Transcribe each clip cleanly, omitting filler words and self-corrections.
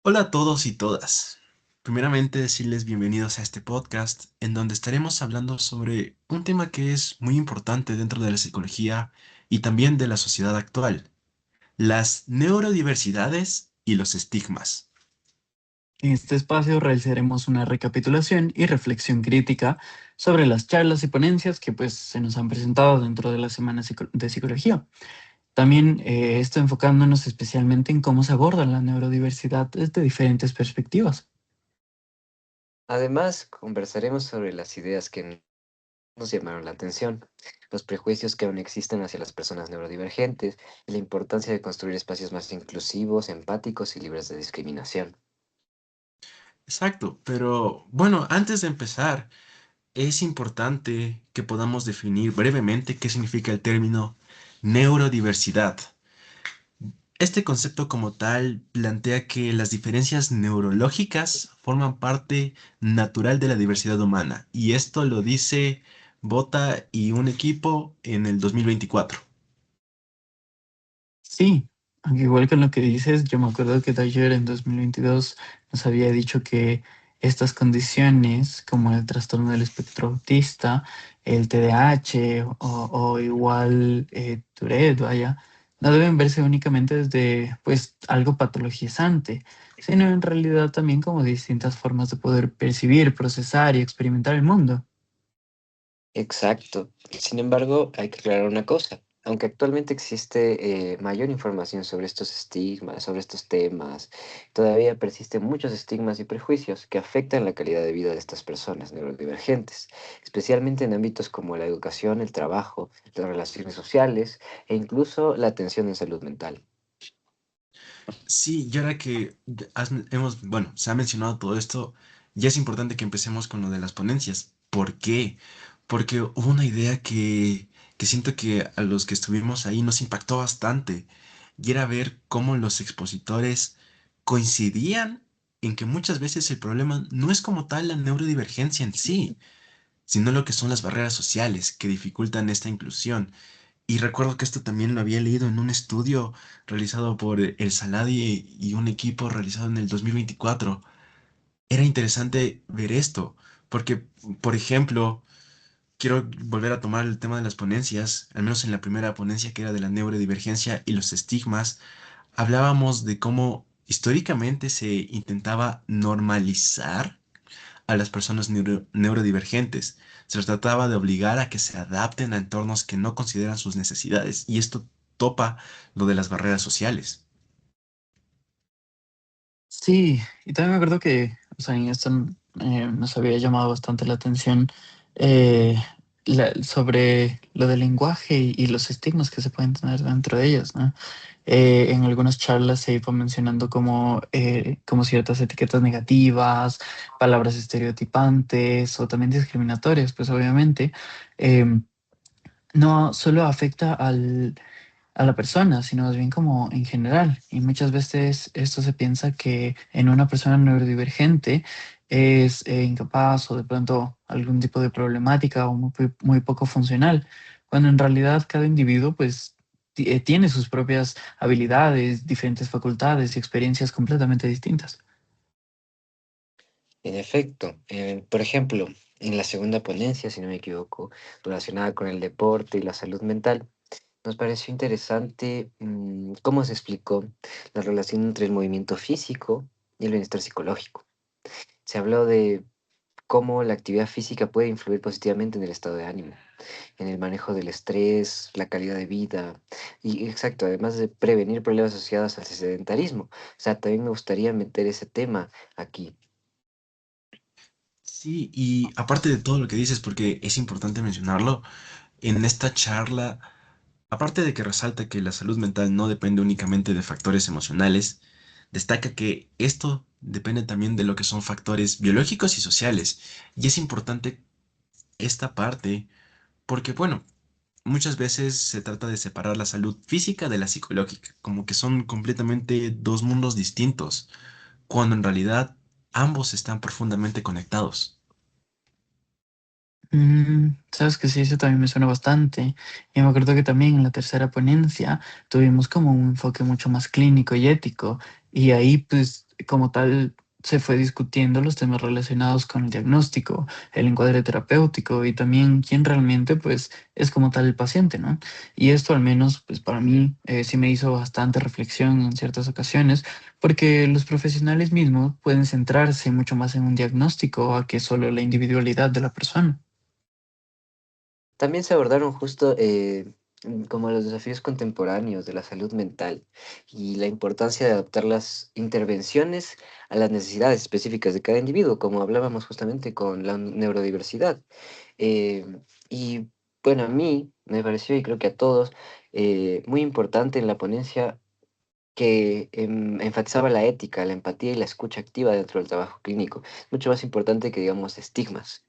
Hola a todos y todas. Primeramente decirles bienvenidos a este podcast en donde estaremos hablando sobre un tema que es muy importante dentro de la psicología y también de la sociedad actual, las neurodiversidades y los estigmas. En este espacio realizaremos una recapitulación y reflexión crítica sobre las charlas y ponencias que se nos han presentado dentro de la Semana de Psicología. También esto enfocándonos especialmente en cómo se aborda la neurodiversidad desde diferentes perspectivas. Además, conversaremos sobre las ideas que nos llamaron la atención, los prejuicios que aún existen hacia las personas neurodivergentes y la importancia de construir espacios más inclusivos, empáticos y libres de discriminación. Exacto, pero bueno, antes de empezar, es importante que podamos definir brevemente qué significa el término neurodiversidad. Este concepto como tal plantea que las diferencias neurológicas forman parte natural de la diversidad humana, y esto lo dice Bota y un equipo en el 2024. Sí, aunque igual con lo que dices, yo me acuerdo que Dyer en 2022 nos había dicho que estas condiciones, como el trastorno del espectro autista, el TDAH o igual Tourette, vaya, no deben verse únicamente desde algo patologizante, sino en realidad también como distintas formas de poder percibir, procesar y experimentar el mundo. Exacto. Sin embargo, hay que aclarar una cosa. Aunque actualmente existe mayor información sobre estos estigmas, sobre estos temas, todavía persisten muchos estigmas y prejuicios que afectan la calidad de vida de estas personas neurodivergentes, especialmente en ámbitos como la educación, el trabajo, las relaciones sociales e incluso la atención en salud mental. Sí, y ahora que bueno, se ha mencionado todo esto, ya es importante que empecemos con lo de las ponencias. ¿Por qué? Porque hubo una idea que siento que a los que estuvimos ahí nos impactó bastante, y era ver cómo los expositores coincidían en que muchas veces el problema no es como tal la neurodivergencia en sí, sino lo que son las barreras sociales que dificultan esta inclusión. Y recuerdo que esto también lo había leído en un estudio realizado por el Saladi y un equipo realizado en el 2024. Era interesante ver esto, porque, por ejemplo, quiero volver a tomar el tema de las ponencias, al menos en la primera ponencia que era de la neurodivergencia y los estigmas, hablábamos de cómo históricamente se intentaba normalizar a las personas neurodivergentes. Se les trataba de obligar a que se adapten a entornos que no consideran sus necesidades, y esto topa lo de las barreras sociales. Sí, y también me acuerdo que, o sea, en esto nos había llamado bastante la atención eh, sobre lo del lenguaje y los estigmas que se pueden tener dentro de ellos, ¿no? En algunas charlas se iba mencionando como ciertas etiquetas negativas, palabras estereotipantes o también discriminatorias, pues obviamente, em, no solo afecta a la persona, sino más bien como en general. Y muchas veces esto se piensa que en una persona neurodivergente es incapaz o de pronto algún tipo de problemática o muy poco funcional, cuando en realidad cada individuo tiene sus propias habilidades, diferentes facultades y experiencias completamente distintas. En efecto, por ejemplo, en la segunda ponencia, si no me equivoco, relacionada con el deporte y la salud mental, nos pareció interesante cómo se explicó la relación entre el movimiento físico y el bienestar psicológico. Se habló de cómo la actividad física puede influir positivamente en el estado de ánimo, en el manejo del estrés, la calidad de vida y, exacto, además de prevenir problemas asociados al sedentarismo. O sea, también me gustaría meter ese tema aquí. Sí, y aparte de todo lo que dices, porque es importante mencionarlo, en esta charla, aparte de que resalta que la salud mental no depende únicamente de factores emocionales, destaca que esto depende también de lo que son factores biológicos y sociales. Y es importante esta parte porque, bueno, muchas veces se trata de separar la salud física de la psicológica, como que son completamente dos mundos distintos, cuando en realidad ambos están profundamente conectados. Sabes que sí, eso también me suena bastante. Y me acuerdo que también en la tercera ponencia tuvimos como un enfoque mucho más clínico y ético. Y ahí como tal se fue discutiendo los temas relacionados con el diagnóstico, el encuadre terapéutico y también quién realmente pues es como tal el paciente, ¿no? Y esto al menos pues para mí sí me hizo bastante reflexión en ciertas ocasiones porque los profesionales mismos pueden centrarse mucho más en un diagnóstico a que solo la individualidad de la persona. También se abordaron justo como los desafíos contemporáneos de la salud mental y la importancia de adaptar las intervenciones a las necesidades específicas de cada individuo, como hablábamos justamente con la neurodiversidad. Eh, y bueno, a mí me pareció, y creo que a todos, muy importante en la ponencia que enfatizaba la ética, la empatía y la escucha activa dentro del trabajo clínico. Mucho más importante que, digamos, estigmas.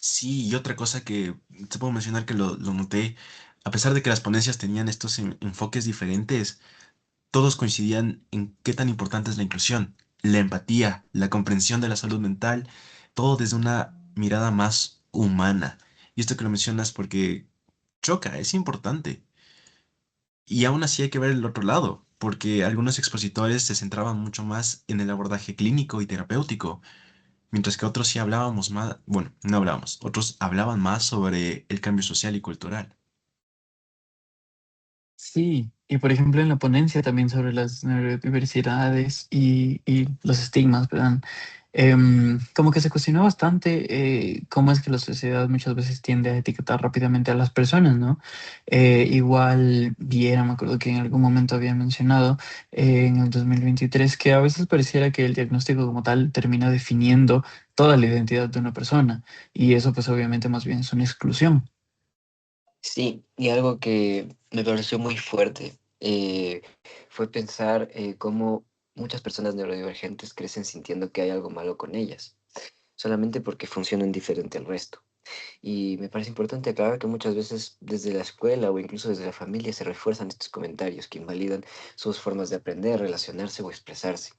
Sí, y otra cosa que te puedo mencionar que lo noté, a pesar de que las ponencias tenían estos enfoques diferentes, todos coincidían en qué tan importante es la inclusión, la empatía, la comprensión de la salud mental, todo desde una mirada más humana. Y esto que lo mencionas porque choca, es importante. Y aún así hay que ver el otro lado, porque algunos expositores se centraban mucho más en el abordaje clínico y terapéutico, mientras que otros sí hablábamos más, bueno, no hablábamos, otros hablaban más sobre el cambio social y cultural. Sí, y por ejemplo en la ponencia también sobre las neurodiversidades y los estigmas, ¿verdad? Como que se cuestionó bastante cómo es que la sociedad muchas veces tiende a etiquetar rápidamente a las personas, ¿no? Igual Viera, me acuerdo que en algún momento había mencionado en el 2023 que a veces pareciera que el diagnóstico como tal termina definiendo toda la identidad de una persona y eso pues obviamente más bien es una exclusión. Sí, y algo que me pareció muy fuerte fue pensar cómo muchas personas neurodivergentes crecen sintiendo que hay algo malo con ellas, solamente porque funcionan diferente al resto. Y me parece importante aclarar que muchas veces desde la escuela o incluso desde la familia se refuerzan estos comentarios que invalidan sus formas de aprender, relacionarse o expresarse.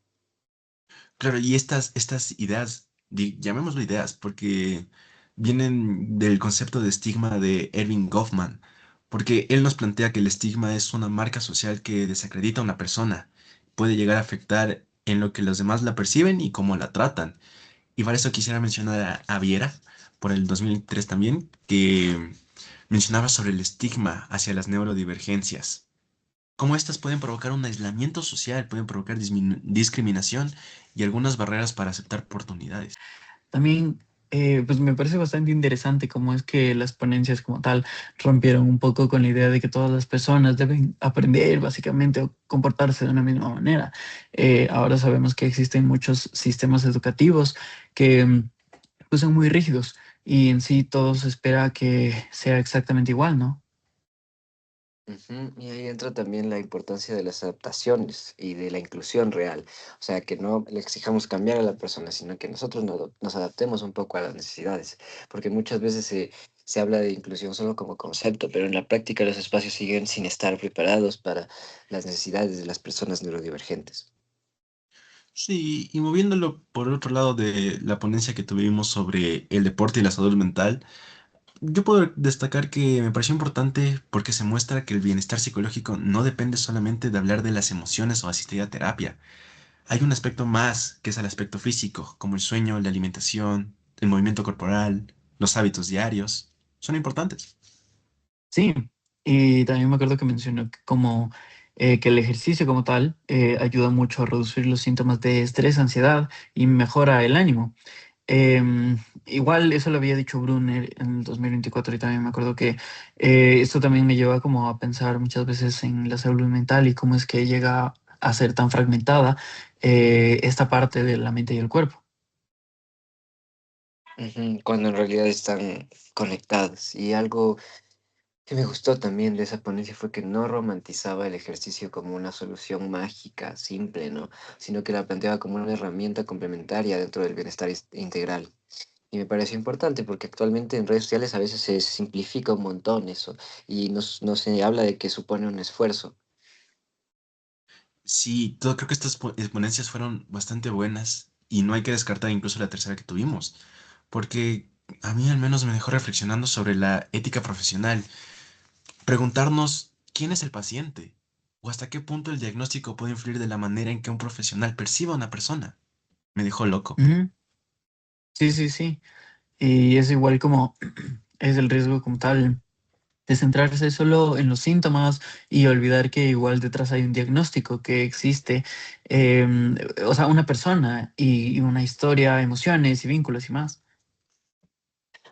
Claro, y estas ideas, llamémoslo ideas, porque vienen del concepto de estigma de Erving Goffman, porque él nos plantea que el estigma es una marca social que desacredita a una persona, puede llegar a afectar en lo que los demás la perciben y cómo la tratan. Y para eso quisiera mencionar a Viera, por el 2003 también, que mencionaba sobre el estigma hacia las neurodivergencias. Cómo estas pueden provocar un aislamiento social, pueden provocar discriminación y algunas barreras para aceptar oportunidades. También, pues me parece bastante interesante cómo es que las ponencias como tal rompieron un poco con la idea de que todas las personas deben aprender básicamente o comportarse de una misma manera. Ahora sabemos que existen muchos sistemas educativos que pues son muy rígidos y en sí todo se espera que sea exactamente igual, ¿no? Ujú. Y ahí entra también la importancia de las adaptaciones y de la inclusión real. O sea, que no le exijamos cambiar a la persona, sino que nosotros nos adaptemos un poco a las necesidades. Porque muchas veces se habla de inclusión solo como concepto, pero en la práctica los espacios siguen sin estar preparados para las necesidades de las personas neurodivergentes. Sí, y moviéndolo por otro lado de la ponencia que tuvimos sobre el deporte y la salud mental, yo puedo destacar que me pareció importante porque se muestra que el bienestar psicológico no depende solamente de hablar de las emociones o asistir a terapia. Hay un aspecto más, que es el aspecto físico, como el sueño, la alimentación, el movimiento corporal, los hábitos diarios. Son importantes. Sí, y también me acuerdo que mencionó que como que el ejercicio como tal ayuda mucho a reducir los síntomas de estrés, ansiedad y mejora el ánimo. Igual eso lo había dicho Brunner en el 2024 y también me acuerdo que esto también me lleva como a pensar muchas veces en la salud mental y cómo es que llega a ser tan fragmentada esta parte de la mente y el cuerpo. Ujú. Cuando en realidad están conectadas. Y algo que me gustó también de esa ponencia fue que no romantizaba el ejercicio como una solución mágica, simple, ¿no? Sino que la planteaba como una herramienta complementaria dentro del bienestar integral. Y me pareció importante porque actualmente en redes sociales a veces se simplifica un montón eso y no se habla de que supone un esfuerzo. Sí, todo, creo que estas ponencias fueron bastante buenas y no hay que descartar incluso la tercera que tuvimos, porque a mí al menos me dejó reflexionando sobre la ética profesional. Preguntarnos, ¿quién es el paciente? ¿O hasta qué punto el diagnóstico puede influir de la manera en que un profesional perciba a una persona? Me dejó loco. Ujú. Sí, sí, sí. Y es igual como es el riesgo como tal de centrarse solo en los síntomas y olvidar que igual detrás hay un diagnóstico que existe, o sea, una persona y una historia, emociones y vínculos y más.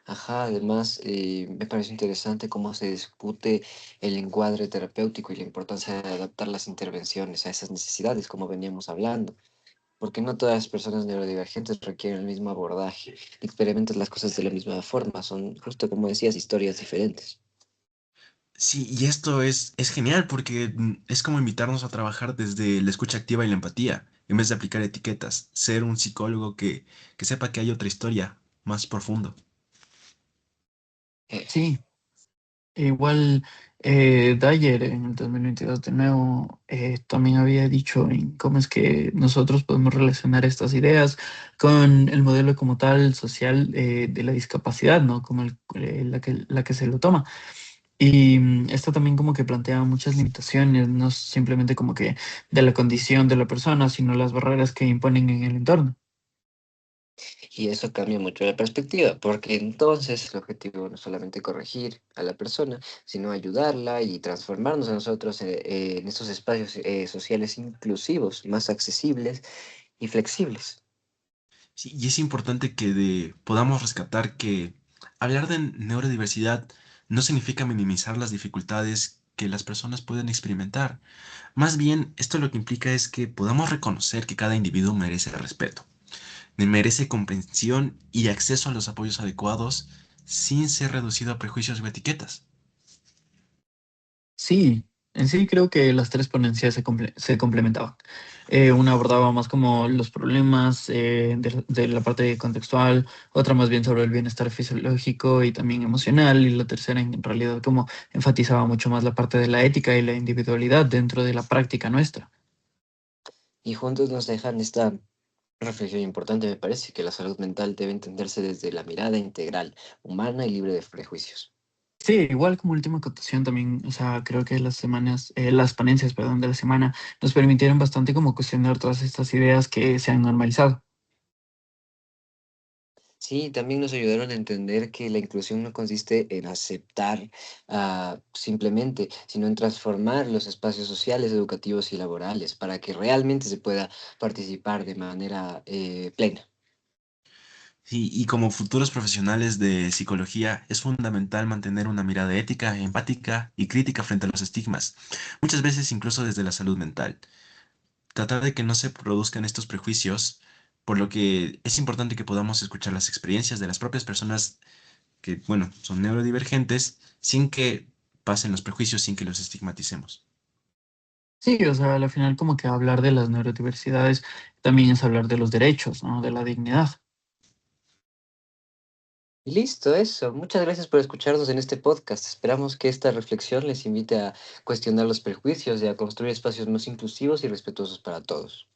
Ajá, además, me parece interesante cómo se discute el encuadre terapéutico y la importancia de adaptar las intervenciones a esas necesidades, como veníamos hablando, porque no todas las personas neurodivergentes requieren el mismo abordaje, ni experimentan las cosas de la misma forma, son, justo como decías, historias diferentes. Sí, y esto es genial porque es como invitarnos a trabajar desde la escucha activa y la empatía, en vez de aplicar etiquetas, ser un psicólogo que sepa que hay otra historia más profundo. Eh, Sí, igual Dyer en el 2022 de nuevo también había dicho en cómo es que nosotros podemos relacionar estas ideas con el modelo como tal social de la discapacidad, ¿no? Como la que se lo toma. Y esto también como que plantea muchas limitaciones, no simplemente como que de la condición de la persona, sino las barreras que imponen en el entorno. Y eso cambia mucho la perspectiva, porque entonces el objetivo no es solamente corregir a la persona, sino ayudarla y transformarnos a nosotros en estos espacios sociales inclusivos, más accesibles y flexibles. Sí, y es importante que podamos rescatar que hablar de neurodiversidad no significa minimizar las dificultades que las personas pueden experimentar. Más bien, esto lo que implica es que podamos reconocer que cada individuo merece respeto, merece comprensión y acceso a los apoyos adecuados sin ser reducido a prejuicios o etiquetas. Sí, en sí creo que las tres ponencias se complementaban. Una abordaba más como los problemas de la parte contextual, otra más bien sobre el bienestar fisiológico y también emocional, y la tercera en realidad como enfatizaba mucho más la parte de la ética y la individualidad dentro de la práctica nuestra. Y juntos nos dejan esta reflexión importante, me parece, que la salud mental debe entenderse desde la mirada integral, humana y libre de prejuicios. Sí, igual como última acotación también, o sea, creo que las semanas, las ponencias, perdón, de la semana nos permitieron bastante como cuestionar todas estas ideas que se han normalizado. Sí, también nos ayudaron a entender que la inclusión no consiste en aceptar simplemente, sino en transformar los espacios sociales, educativos y laborales para que realmente se pueda participar de manera plena. Y como futuros profesionales de psicología, es fundamental mantener una mirada ética, empática y crítica frente a los estigmas, muchas veces incluso desde la salud mental. Tratar de que no se produzcan estos prejuicios, por lo que es importante que podamos escuchar las experiencias de las propias personas que, bueno, son neurodivergentes, sin que pasen los prejuicios, sin que los estigmaticemos. Sí, o sea, al final como que hablar de las neurodiversidades también es hablar de los derechos, ¿no? De la dignidad. Y listo, eso. Muchas gracias por escucharnos en este podcast. Esperamos que esta reflexión les invite a cuestionar los prejuicios y a construir espacios más inclusivos y respetuosos para todos.